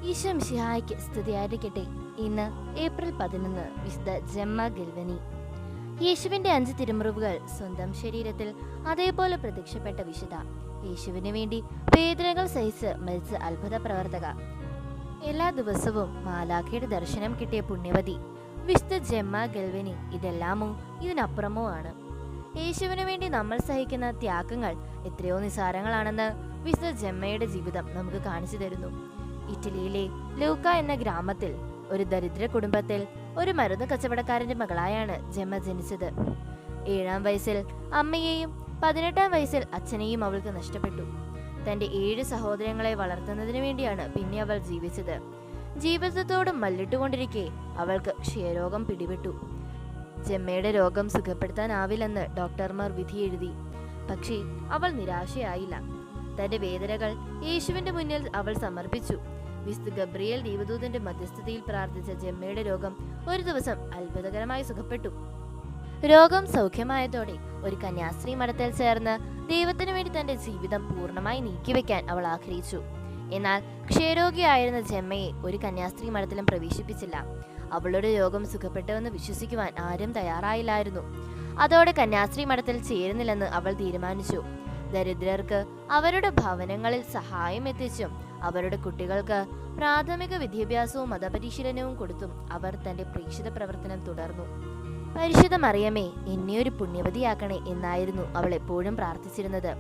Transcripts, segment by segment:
ഈശോ മിശിഹായ്ക്ക് സ്തുതിയായിരിക്കട്ടെ. ഇന്ന് ഏപ്രിൽ 11, വിശുദ്ധ ജെമ്മ ഗൽവനി. യേശുവിന്റെ 5 തിരുമുറിവുകൾ സ്വന്തം ശരീരത്തിൽ അതേപോലെ പ്രത്യക്ഷപ്പെട്ട വിശുദ്ധ. യേശുവിന് വേണ്ടി വേദനകൾ സഹിച്ച് മരിച്ച അത്ഭുത പ്രവർത്തക. എല്ലാ ദിവസവും മാലാഖയുടെ ദർശനം കിട്ടിയ പുണ്യവതി വിശുദ്ധ ജെമ്മ ഗൽവനി. ഇതെല്ലാമോ ഇതിനപ്പുറമോ ആണ്. യേശുവിന് വേണ്ടി നമ്മൾ സഹിക്കുന്ന ത്യാഗങ്ങൾ എത്രയോ നിസാരങ്ങളാണെന്ന് വിശുദ്ധ ജെമ്മയുടെ ജീവിതം നമുക്ക് കാണിച്ചു തരുന്നു. ഇറ്റലിയിലെ ലൂക്ക എന്ന ഗ്രാമത്തിൽ ഒരു ദരിദ്ര കുടുംബത്തിൽ ഒരു മരുന്ന് കച്ചവടക്കാരന്റെ മകളായാണ് ജെമ്മ ജനിച്ചത്. 7-ാം വയസ്സിൽ അമ്മയെയും 18-ാം വയസ്സിൽ അച്ഛനെയും അവൾക്ക് നഷ്ടപ്പെട്ടു. തന്റെ 7 സഹോദരങ്ങളെ വളർത്തുന്നതിന് വേണ്ടിയാണ് പിന്നെ അവൾ ജീവിച്ചത്. ജീവിതത്തോട് മല്ലിട്ടുകൊണ്ടിരിക്കെ അവൾക്ക് ക്ഷയരോഗം പിടിപെട്ടു. ജെമ്മയുടെ രോഗം സുഖപ്പെടുത്താനാവില്ലെന്ന് ഡോക്ടർമാർ വിധി എഴുതി. പക്ഷേ അവൾ നിരാശയായില്ല. തന്റെ വേദനകൾ യേശുവിന്റെ മുന്നിൽ അവൾ സമർപ്പിച്ചു. വിശുദ്ധ ഗബ്രിയേൽ ദൈവദൂതന്റെ മധ്യസ്ഥതയിൽ പ്രാർത്ഥിച്ച ജെമ്മയുടെ രോഗം ഒരു ദിവസം അത്ഭുതകരമായി സുഖപ്പെട്ടു. രോഗം സൗഖ്യമായതോടെ ഒരു കന്യാസ്ത്രീ മഠത്തിൽ ചേർന്ന് ദൈവത്തിനു വേണ്ടി തന്റെ ജീവിതം പൂർണ്ണമായി നീക്കിവെക്കാൻ അവൾ ആഗ്രഹിച്ചു. എന്നാൽ ക്ഷയരോഗിയായിരുന്ന ജെമ്മയെ ഒരു കന്യാസ്ത്രീ മഠത്തിലും പ്രവേശിപ്പിച്ചില്ല. അവളുടെ രോഗം സുഖപ്പെട്ടുവെന്ന് വിശ്വസിക്കുവാൻ ആരും തയ്യാറായില്ലായിരുന്നു. അതോടെ കന്യാസ്ത്രീ മഠത്തിൽ ചേരുന്നില്ലെന്ന് അവൾ തീരുമാനിച്ചു. ദരിദ്രർക്ക് അവരുടെ ഭവനങ്ങളിൽ സഹായം എത്തിച്ചും അവരുടെ കുട്ടികൾക്ക് പ്രാഥമിക വിദ്യാഭ്യാസവും മതപരിശീലനവും കൊടുത്തും അവർ തന്റെ പ്രേക്ഷിത പ്രവർത്തനം തുടർന്നു. പരിശുദ്ധ മറിയമേ, എന്നെ ഒരു പുണ്യവതിയാക്കണേ എന്നായിരുന്നു അവൾ എപ്പോഴും പ്രാർത്ഥിച്ചിരുന്നത്.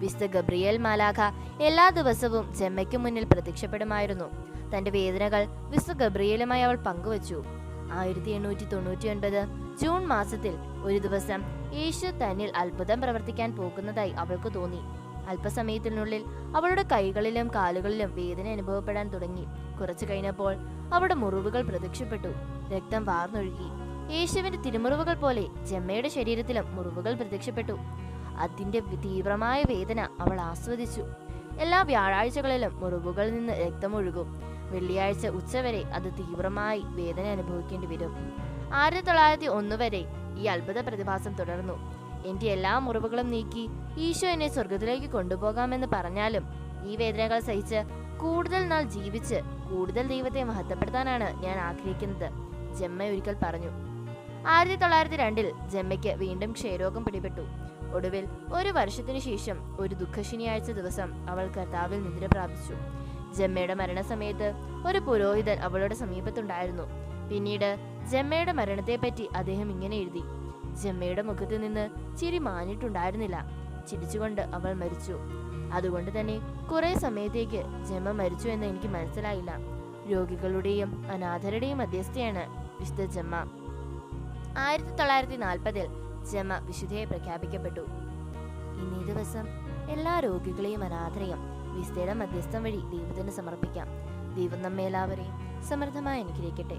വിശുദ്ധ ഗബ്രിയേൽ മാലാഖ എല്ലാ ദിവസവും ജെമ്മയ്ക്ക് മുന്നിൽ പ്രത്യക്ഷപ്പെടുമായിരുന്നു. തന്റെ വേദനകൾ വിശുദ്ധ ഗബ്രിയേലുമായി അവൾ പങ്കുവച്ചു. 1899 ജൂൺ മാസത്തിൽ ഒരു ദിവസം യേശു തന്നിൽ അത്ഭുതം പ്രവർത്തിക്കാൻ പോകുന്നതായി അവൾക്ക് തോന്നി. അല്പസമയത്തിനുള്ളിൽ അവളുടെ കൈകളിലും കാലുകളിലും വേദന അനുഭവപ്പെടാൻ തുടങ്ങി. കുറച്ചു കഴിഞ്ഞപ്പോൾ അവളുടെ മുറിവുകൾ പ്രത്യക്ഷപ്പെട്ടു. രക്തം വാർന്നൊഴുകി. യേശുവിന്റെ തിരുമുറിവുകൾ പോലെ ജെമ്മയുടെ ശരീരത്തിലും മുറിവുകൾ പ്രത്യക്ഷപ്പെട്ടു. അതിന്റെ തീവ്രമായ വേദന അവൾ ആസ്വദിച്ചു. എല്ലാ വ്യാഴാഴ്ചകളിലും മുറിവുകളിൽ നിന്ന് രക്തമൊഴുകും. വെള്ളിയാഴ്ച ഉച്ചവരെ അത് തീവ്രമായി വേദന അനുഭവിക്കേണ്ടി വരും. 1901 വരെ ഈ അത്ഭുത പ്രതിഭാസം തുടർന്നു. എന്റെ എല്ലാ മുറിവുകളും നീക്കി ഈശോ എന്നെ സ്വർഗത്തിലേക്ക് കൊണ്ടുപോകാമെന്ന് പറഞ്ഞാലും ഈ വേദനകൾ സഹിച്ച് കൂടുതൽ നാൾ ജീവിച്ച് കൂടുതൽ ദൈവത്തെ മഹത്വപ്പെടുത്താനാണ് ഞാൻ ആഗ്രഹിക്കുന്നത്, ജെമ്മ ഒരിക്കൽ പറഞ്ഞു. 1902 ജെമ്മയ്ക്ക് വീണ്ടും ക്ഷയരോഗം പിടിപെട്ടു. ഒടുവിൽ 1 വർഷത്തിനു ശേഷം ഒരു ദുഃഖശനിയാഴ്ച ദിവസം അവൾ കർത്താവിൽ നിദ്ര പ്രാപിച്ചു. ജെമ്മയുടെ മരണസമയത്ത് ഒരു പുരോഹിതൻ അവളുടെ സമീപത്തുണ്ടായിരുന്നു. പിന്നീട് ജെമ്മയുടെ മരണത്തെപ്പറ്റി അദ്ദേഹം ഇങ്ങനെ എഴുതി: ജെമ്മയുടെ മുഖത്ത് നിന്ന് ചിരി മാഞ്ഞിട്ടുണ്ടായിരുന്നില്ല. ചിരിച്ചുകൊണ്ട് അവൾ മരിച്ചു. അതുകൊണ്ട് തന്നെ കുറെ സമയത്തേക്ക് ജെമ്മ മരിച്ചു എന്ന് എനിക്ക് മനസ്സിലായില്ല. രോഗികളുടെയും അനാഥരുടെയും മധ്യസ്ഥയാണ് വിശുദ്ധ ജെമ്മ. 1940 ജെമ്മ വിശുദ്ധയെ പ്രഖ്യാപിക്കപ്പെട്ടു. ഇന്നീ ദിവസം എല്ലാ രോഗികളെയും അനാഥരെയും വിശുദ്ധയുടെ മധ്യസ്ഥം വഴി ദൈവത്തിന് സമർപ്പിക്കാം. ദൈവം നമ്മെ എല്ലാവരെയും സമൃദ്ധമായി അനുഗ്രഹിക്കട്ടെ.